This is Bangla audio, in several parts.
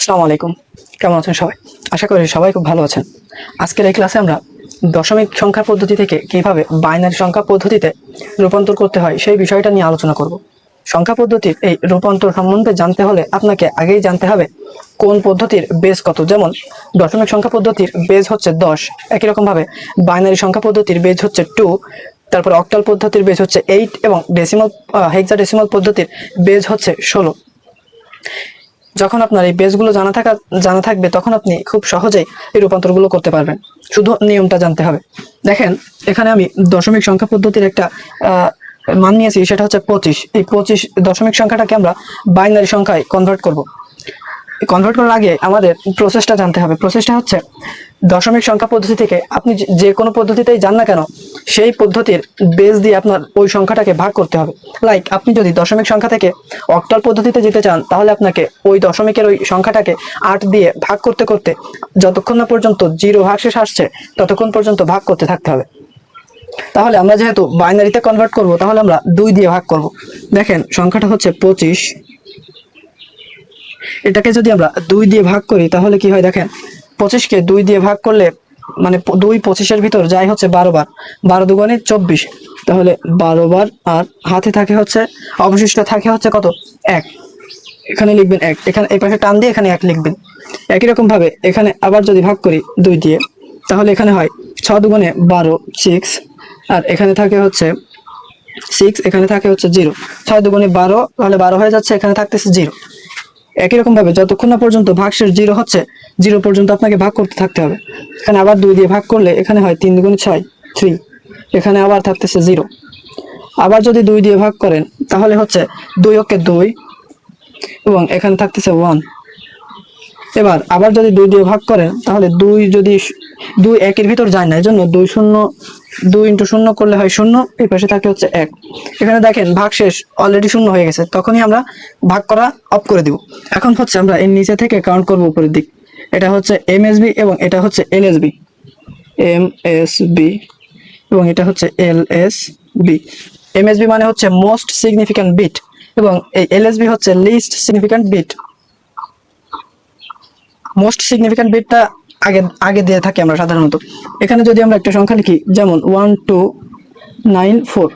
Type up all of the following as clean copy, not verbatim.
আসসালামু আলাইকুম। কেমন আছেন সবাই? আশা করি সবাই খুব ভালো আছেন। আজকের এই ক্লাসে আমরা দশমিক সংখ্যা পদ্ধতি থেকে কিভাবে বাইনারি সংখ্যা পদ্ধতিতে রূপান্তর করতে হয় সেই বিষয়টা নিয়ে আলোচনা করব। সংখ্যা পদ্ধতির এই রূপান্তর সম্বন্ধে জানতে হলে আপনাকে আগেই জানতে হবে কোন পদ্ধতির বেজ কত। যেমন দশমিক সংখ্যা পদ্ধতির বেজ হচ্ছে 10, একই রকমভাবে বাইনারি সংখ্যা পদ্ধতির বেজ হচ্ছে 2, তারপর অক্টাল পদ্ধতির বেজ হচ্ছে 8 এবং হেক্সাডেসিমাল পদ্ধতির বেজ হচ্ছে 16। যখন আপনার এই বেসগুলো জানা থাকবে তখন আপনি খুব সহজেই এই রূপান্তরগুলো করতে পারবেন। শুধু নিয়মটা জানতে হবে। দেখেন, এখানে আমি দশমিক সংখ্যা পদ্ধতির একটা মান নিয়েছি, সেটা হচ্ছে 25। এই 25 দশমিক সংখ্যাটাকে আমরা বাইনারি সংখ্যায় কনভার্ট করব। কনভার্ট করার আগে আমাদের প্রসেসটা জানতে হবে। প্রসেসটা হচ্ছে দশমিক সংখ্যা পদ্ধতি থেকে আপনি যে কোনো পদ্ধতিতেই যান না কেন, সেই পদ্ধতির বেস দিয়ে আপনার ওই সংখ্যাটাকে ভাগ করতে হবে। লাইক আপনি যদি দশমিক সংখ্যা থেকে অক্টাল পদ্ধতিতে যেতে চান, তাহলে আপনাকে ওই দশমিকের ওই সংখ্যাটাকে 8 দিয়ে ভাগ করতে করতে যতক্ষণ না পর্যন্ত 0 ভাগশেষ আসছে ততক্ষণ পর্যন্ত ভাগ করতে থাকতে হবে। তাহলে আমরা যেহেতু বাইনারিতে কনভার্ট করব, তাহলে আমরা 2 দিয়ে ভাগ করব। দেখেন, সংখ্যাটা হচ্ছে 25। এটাকে যদি আমরা 2 দিয়ে ভাগ করি তাহলে কি হয় দেখেন, 25কে 2 দিয়ে ভাগ করলে মানে 2 25-এর ভিতর যায় হচ্ছে 12 বার, 12 দুগুণে 24, তাহলে 12 বার। আর হাতে থাকে হচ্ছে অবশিষ্ট থাকে হচ্ছে কত, 1। এখানে লিখবেন 1, এখানে এই পাশে টান দিয়ে এখানে 1 লিখবেন। একই রকম ভাবে এখানে আবার যদি ভাগ করি 2 দিয়ে, তাহলে এখানে হয় 6 দুগুণে 12, 6। আর এখানে থাকে হচ্ছে 6, এখানে থাকে হচ্ছে 0। 6 দুগুণে 12, তাহলে 12 হয়ে যাচ্ছে, এখানে থাকতেছে 0। একই রকম ভাবে যতক্ষণ না পর্যন্ত ভাগশেষ 0 হচ্ছে, 0 পর্যন্ত আপনাকে ভাগ করতে থাকতে হবে। এখানে আবার 2 দিয়ে ভাগ করলে এখানে হয় 3 দুগুণে 6, 3। এখানে আবার থাকতেছে 0। আবার যদি 2 দিয়ে ভাগ করেন তাহলে হচ্ছে 2 ওকে 2 এবং এখানে থাকতেছে 1। এবার আবার যদি 2 দিয়ে ভাগ করেন তাহলে 2 একের ভিতর যায় না, এজন্য 2 ইন্টু 0 করলে হয় 0, এই পাশে থাকে হচ্ছে 1। এখানে দেখেন ভাগশেষ অলরেডি 0 হয়ে গেছে, তখনই আমরা ভাগ করা অফ করে দিব। এখন হচ্ছে আমরা এর নিচে থেকে কাউন্ট করব উপরের দিক। এটা হচ্ছে এমএসবি এবং এটা হচ্ছে এলএসবি, এমএসবি এবং এটা হচ্ছে এলএসবি। এমএসবি মানে হচ্ছে মোস্ট সিগনিফিক্যান্ট বিট এবং এই এলএসবি হচ্ছে least significant bit. Most significant বিটটা আগে দিয়ে থাকি আমরা সাধারণত। এখানে যদি আমরা একটা সংখ্যা লিখি, যেমন 1294,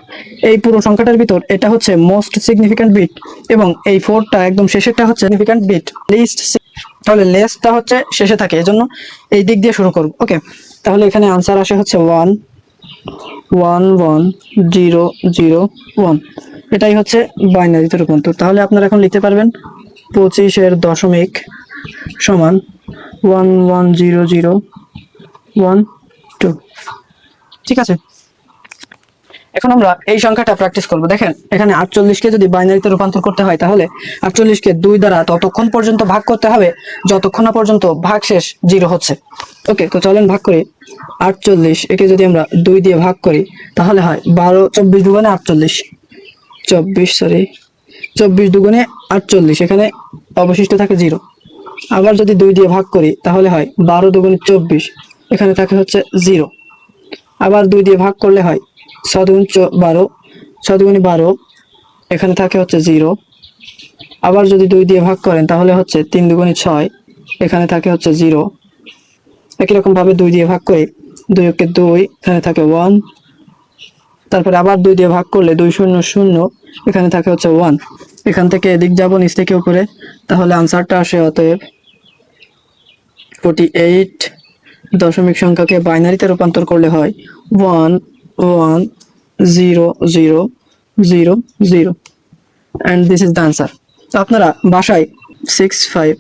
এই পুরো সংখ্যাটার ভিতর এটা হচ্ছে মোস্ট সিগনিফিক্যান্ট বিট এবং এই 4টা একদম শেষেরটা হচ্ছে সিগনিফিক্যান্ট বিট লিস্ট। তাহলে লেসটা হচ্ছে শেষে থাকে, এজন্য এই দিক দিয়ে শুরু করব। ওকে, তাহলে এখানে আনসার আসে হচ্ছে 1111001। এটাই হচ্ছে বাইনারিতে রূপান্তর। তাহলে আপনারা এখন লিখতে পারবেন 25-এর দশমিক সমান 110012। ঠিক আছে, এখন আমরা এই সংখ্যাটা প্র্যাকটিস করব। দেখেন, এখানে 48কে যদি বাইনারিতে রূপান্তর করতে হয়, তাহলে 48কে 2 দ্বারা ততক্ষণ পর্যন্ত ভাগ করতে হবে যতক্ষণ না পর্যন্ত ভাগশেষ 0 হচ্ছে। ওকে, তো চলেন ভাগ করি। 48 একে যদি আমরা 2 দিয়ে ভাগ করি তাহলে হয় 24 দুগুণে 48, 24 দুগুণে 48, এখানে অবশিষ্ট থাকে 0। আবার যদি 2 দিয়ে ভাগ করি তাহলে হয় 12 দুগুণে 24, এখানে থাকে হচ্ছে 0। আবার 2 দিয়ে ভাগ করলে হয় 6 দুগুণে 12, 6 দুগুণে 12, এখানে থাকে হচ্ছে 0। আবার যদি 2 দিয়ে ভাগ করেন তাহলে হচ্ছে 3 দুগুণে 6, এখানে থাকে হচ্ছে 0। একই রকম ভাবে 2 দিয়ে ভাগ করে 2 ওকে 2, এখানে থাকে 1। তারপরে আবার 2 দিয়ে ভাগ করলে 2 শূন্য 0, এখানে থাকে হচ্ছে 1। এখান থেকে এদিক যাব নিচ থেকে উপরে, তাহলে আনসারটা আসে অতএব 48 দশমিক সংখ্যাকে বাইনারিতে রূপান্তর করলে হয় 110000 and this is the answer. তো আপনারা বাসায় 65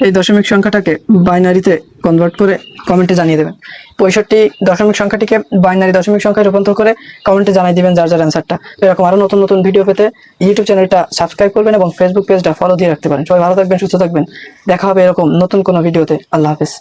এই দশমিক সংখ্যাটাকে বাইনারিতে কনভার্ট করে কমেন্টে জানিয়ে দেবেন। 65 দশমিক সংখ্যাটিকে বাইনারি দশমিক সংখ্যায় রূপান্তর করে কমেন্টে জানিয়ে দিবেন যার অ্যান্সারটা। এরকম আরো নতুন নতুন ভিডিও পেতে ইউটিউব চ্যানেলটা সাবস্ক্রাইব করবেন এবং ফেসবুক পেজটা ফলো দিয়ে রাখতে পারেন। সবাই ভালো থাকবেন, সুস্থ থাকবেন। দেখা হবে এরকম নতুন কোনো ভিডিওতে। আল্লাহ হাফেজ।